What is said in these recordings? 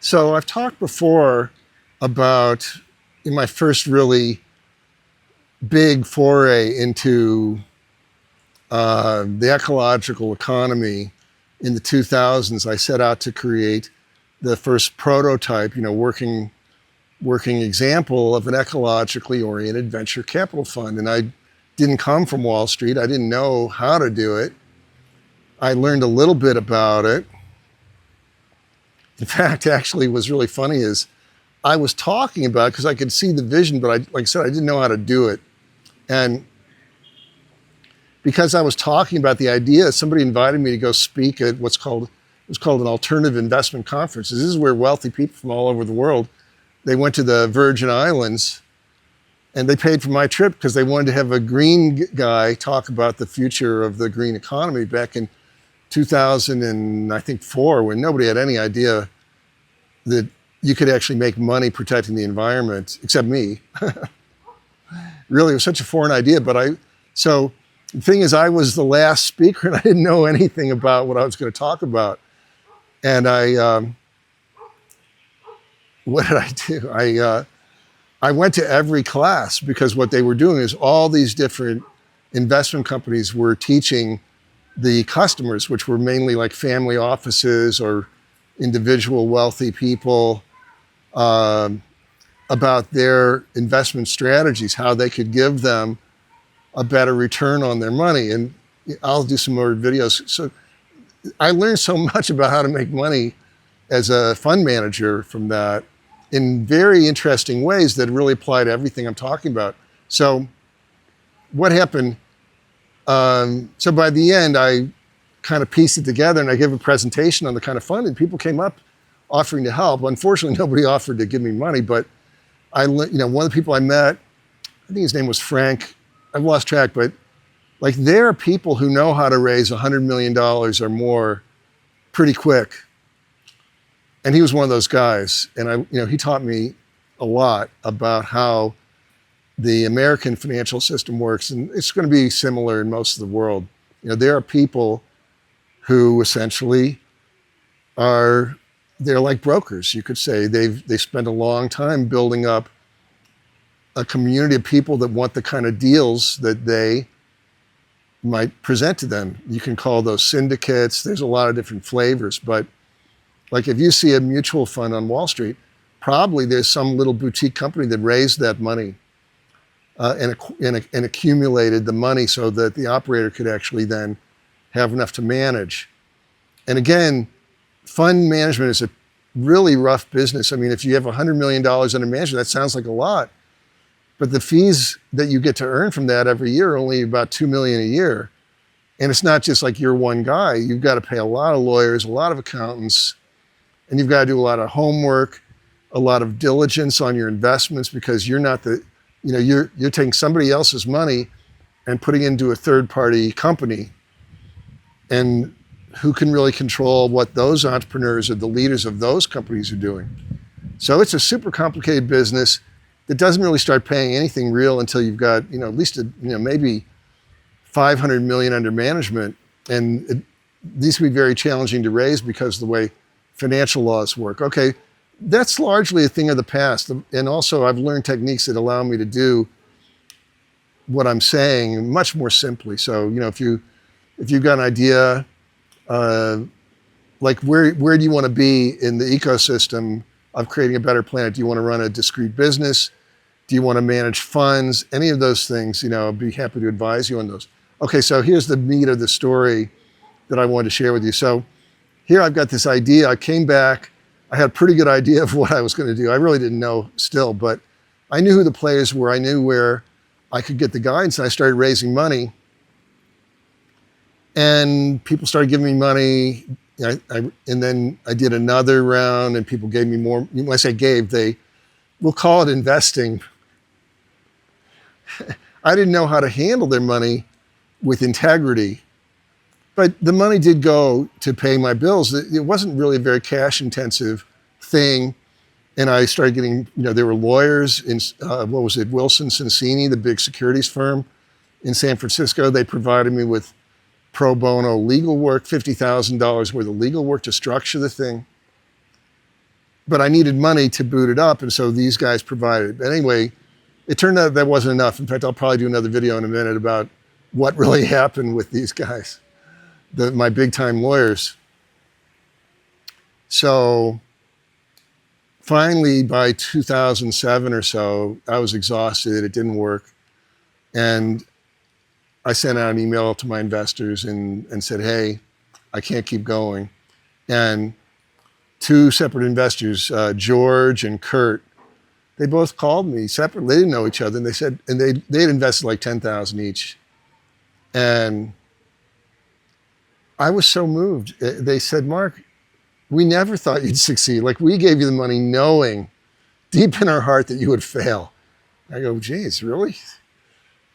So I've talked before about in my first really big foray into the ecological economy in the 2000s. I set out to create the first prototype, working example of an ecologically oriented venture capital fund. And I didn't come from Wall Street. I didn't know how to do it. I learned a little bit about it. In fact, actually, what's really funny is I was talking about it because I could see the vision, but like I said, I didn't know how to do it. And because I was talking about the idea, somebody invited me to go speak at it was called an alternative investment conference. This is where wealthy people from all over the world, they went to the Virgin Islands and they paid for my trip because they wanted to have a green guy talk about the future of the green economy back in 2004, when nobody had any idea that you could actually make money protecting the environment, except me. Really, it was such a foreign idea. So the thing is, I was the last speaker and I didn't know anything about what I was going to talk about. And what did I do? I went to every class because what they were doing is all these different investment companies were teaching the customers, which were mainly like family offices or individual wealthy people, about their investment strategies, how they could give them a better return on their money. And I'll do some more videos. So I learned so much about how to make money as a fund manager from that in very interesting ways that really apply to everything I'm talking about. So what happened? So by the end, I kind of pieced it together and I gave a presentation on the kind of fund, and people came up offering to help. Unfortunately, nobody offered to give me money, but one of the people I met, I think his name was Frank. I've lost track, but like there are people who know how to raise $100 million or more pretty quick. And he was one of those guys. And he taught me a lot about how the American financial system works. And it's going to be similar in most of the world. There are people who essentially they're like brokers, you could say. They spend a long time building up a community of people that want the kind of deals that they might present to them. You can call those syndicates. There's a lot of different flavors, but like if you see a mutual fund on Wall Street, probably there's some little boutique company that raised that money and accumulated the money so that the operator could actually then have enough to manage. And again, fund management is a really rough business. I mean, if you have $100 million under management, that sounds like a lot. But the fees that you get to earn from that every year are only about $2 million a year. And it's not just like you're one guy. You've got to pay a lot of lawyers, a lot of accountants, and you've got to do a lot of homework, a lot of diligence on your investments, because you're not you're taking somebody else's money and putting it into a third-party company. And who can really control what those entrepreneurs or the leaders of those companies are doing? So it's a super complicated business that doesn't really start paying anything real until you've got, at least, maybe 500 million under management. And these can be very challenging to raise because of the way financial laws work. Okay, that's largely a thing of the past. And also I've learned techniques that allow me to do what I'm saying much more simply. So, if you've got an idea, like where do you want to be in the ecosystem of creating a better planet? Do you want to run a discrete business? Do you want to manage funds? Any of those things, I'd be happy to advise you on those. Okay, so here's the meat of the story that I wanted to share with you. So here I've got this idea. I came back. I had a pretty good idea of what I was going to do. I really didn't know still, but I knew who the players were. I knew where I could get the guidance, and I started raising money. And people started giving me money. And then I did another round, and people gave me more. When I say gave, we'll call it investing. I didn't know how to handle their money with integrity. But the money did go to pay my bills. It wasn't really a very cash-intensive thing. And I started getting, there were lawyers in, Wilson Sonsini, the big securities firm in San Francisco. They provided me with pro bono legal work, $50,000 worth of legal work to structure the thing. but I needed money to boot it up, and so these guys provided. But anyway, it turned out that wasn't enough. In fact, I'll probably do another video in a minute about what really happened with these guys, my big time lawyers. So finally, by 2007 or so, I was exhausted. It didn't work. And I sent out an email to my investors and said, hey, I can't keep going. And two separate investors, George and Kurt, they both called me separately. They didn't know each other. And they said, and they had invested like 10,000 each. And I was so moved. They said, Mark, we never thought you'd succeed. Like, we gave you the money knowing deep in our heart that you would fail. I go, geez, really?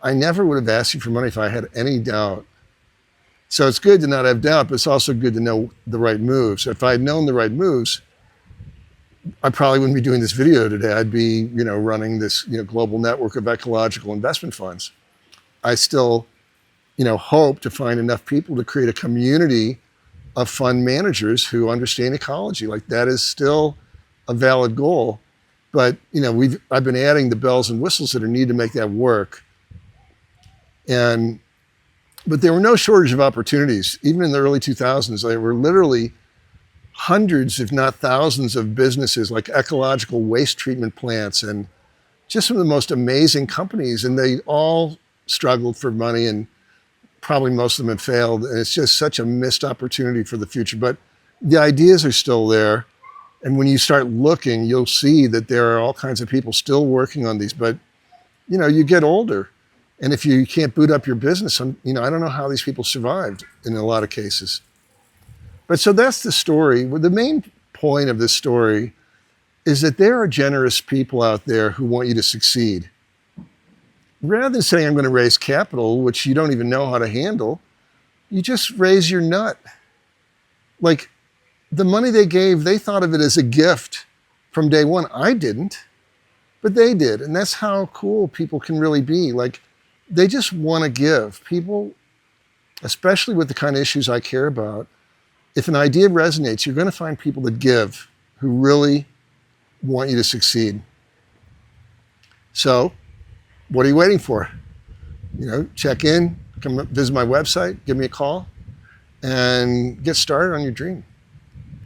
I never would have asked you for money if I had any doubt. So it's good to not have doubt, but it's also good to know the right moves. If I had known the right moves, I probably wouldn't be doing this video today. I'd be, running this, global network of ecological investment funds. I still, hope to find enough people to create a community of fund managers who understand ecology. Like, that is still a valid goal. But, I've been adding the bells and whistles that are needed to make that work. But there were no shortage of opportunities. Even in the early 2000s, there were literally hundreds, if not thousands, of businesses like ecological waste treatment plants and just some of the most amazing companies. And they all struggled for money, and probably most of them have failed. And it's just such a missed opportunity for the future. But the ideas are still there. And when you start looking, you'll see that there are all kinds of people still working on these. But, you get older. And if you can't boot up your business, I don't know how these people survived in a lot of cases. But so that's the story. Well, the main point of this story is that there are generous people out there who want you to succeed. Rather than saying, I'm going to raise capital, which you don't even know how to handle, you just raise your nut. Like, the money they gave, they thought of it as a gift from day one. I didn't, but they did. And that's how cool people can really be. Like, they just want to give. People, especially with the kind of issues I care about, if an idea resonates, you're going to find people that give, who really want you to succeed. So, what are you waiting for? Check in, come visit my website, give me a call, and get started on your dream.